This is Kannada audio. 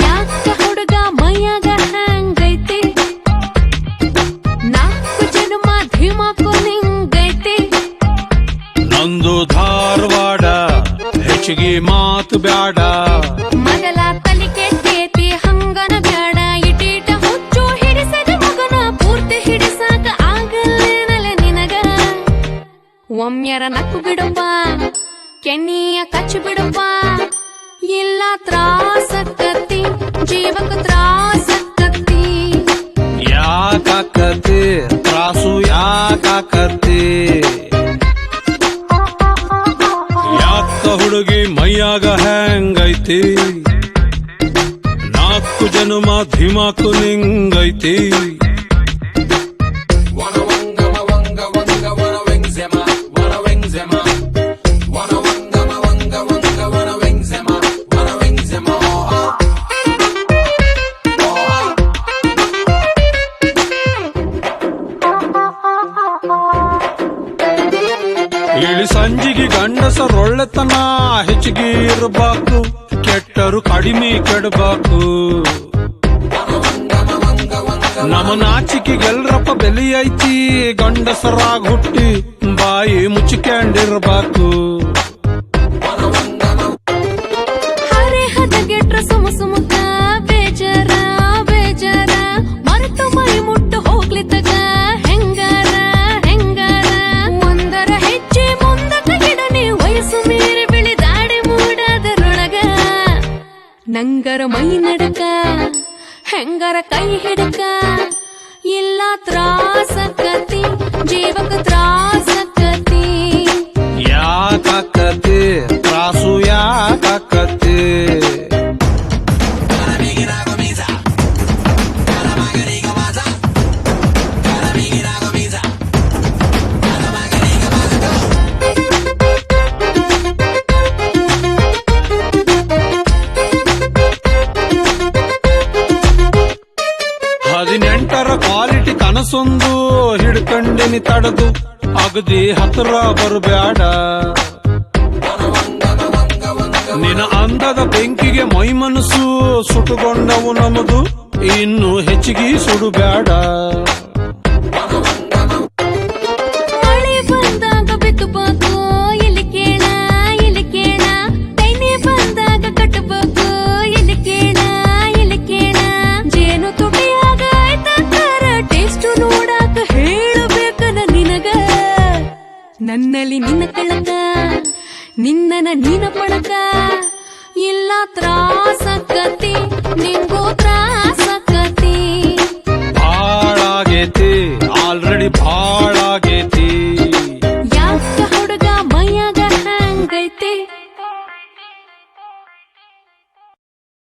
ಯಾಕ ಹುಡುಗ ಮೈಯಾಗ ಹಂಗೈತಿ ನಾಲ್ಕು ಜನ್ಮ ಧಿಮಾಕು ನಿಂಗೈತಿ ನಂದು ಧಾರವಾಡ ಹೆಚ್ಚಿಗೆ ಮಾತು ಬ್ಯಾಡ ಮೊದಲ ತಲಿ ಕೆಟ್ಟೇತಿ ಹಂಗನ ಬ್ಯಾಡ ಇಟೀಟ ಹುಚ್ಚು ಹಿಡಿಸದ ಮಗನ ಪೂರ್ತಿ ಹಿಡಿಸಾಕ ಆಗಲ್ಲೇನಲ್ಲ ನಿನಗ ಒಮ್ಮೆರ ನಕ್ಕು ಬಿಡುವ ಕೆನ್ನಿಯ ಕಚ್ಚು ಬಿಡುವ ಇಲ್ಲ ತ್ರಾಸಕ್ಕತಿ ಜೀವಕ ತ್ರಾಸಕ್ಕತಿ ಯಾಕಾಕತಿ ತ್ರಾಸು ಯಾಕಾಕತಿ ಯಾಕ ಹುಡುಗಿ ಮೈಯಾಗ ಹೆಂಗೈತಿ ನಾಲ್ಕು ಜನ್ಮ ಧಿಮಾಕು ನಿಂಗೈತಿ ಇಳಿ ಸಂಜಿಗೆ ಗಂಡಸರೊಳ್ಳೆತನ ಹೆಚ್ಚಿಗೆ ಇರಬೇಕು ಕೆಟ್ಟರು ಕಡಿಮೆ ಕೆಡಬೇಕು ನಮ್ಮ ನಾಚಿಕೆಗೆಲ್ರಪ್ಪ ಬೆಲೆ ಐತಿ ಗಂಡಸರಾಗ ಹುಟ್ಟಿ ಬಾಯಿ ಮುಚ್ಚಿಕೊಂಡಿರ್ಬೇಕು ಹರೆ ಹದಗೆಟ್ರ ಸುಮ ಸುಮಕ ಬೇಜಾರ ಬೇಜಾರ ಮರೆತು ಮೈ ಮುಟ್ಟು ಹೋಗ್ಲಿತ್ತಗ ಹೆಂಗಾರ ಹೆಂಗಾರ ಒಂದರ ಹೆಜ್ಜೆ ಮುಂದಕ ಗಿಡನೆ ವಯಸ್ಸು ಮೀರಿ ಬಿಳಿದಾಡಿ ಮೂಡದರೊಳಗ ನಂಗರ ಮೈ ನಡಕ ಹೆಂಗರ ಕೈ ಹಿಡಕ ಇಲ್ಲ ತ್ರಾಸಕ್ಕತಿ ಜೀವಕ ತ್ರಾಸಕ್ಕತಿ ಯಾಕಾಕತಿ ತ್ರಾಸು ಯಾಕಾಕತಿ ಹದಿನೆಂಟರ ಕ್ವಾಲಿಟಿ ಕನಸೊಂದು ಹಿಡ್ಕಂಡಿನಿ ತಡದು ಅಗದಿ ಹತ್ರ ಬರಬ್ಯಾಡ ನಿನ್ನ ಅಂದದ ಬೆಂಕಿಗೆ ಮೈ ಮನಸ್ಸು ಸುಟ್ಟುಕೊಂಡವು ನಮದು ಇನ್ನು ಹೆಚ್ಚಿಗೆ ಸುಡುಬ್ಯಾಡ ಮಳೆ ಬಂದಾಗ ಬಿತ್ತಬೇಕು ಇಲ್ಲಿ ಕೇಳ ಇಲ್ಲಿ ಕೇಳ ತೈನೆ ಬಂದಾಗ ಕಟ್ಟಬೇಕು ಇಲ್ಲಿ ಕೇಳ ಇಲ್ಲಿ ಕೇಳ ಜೇನು ತುಟಿಯಾಗ ಆಯ್ತಾರ ಟೇಸ್ಟ್ ನೋಡಾಕ ಹೇಳಬೇಕನ ನಿನಗ ನನ್ನಲ್ಲಿ ನಿನ್ನ ಕಳಕ ನಿನ್ನನ ನೀನ ಪಳಕ ಇಲ್ಲ ತ್ರಾಸಕ್ಕತಿ ನಿಂಗೋ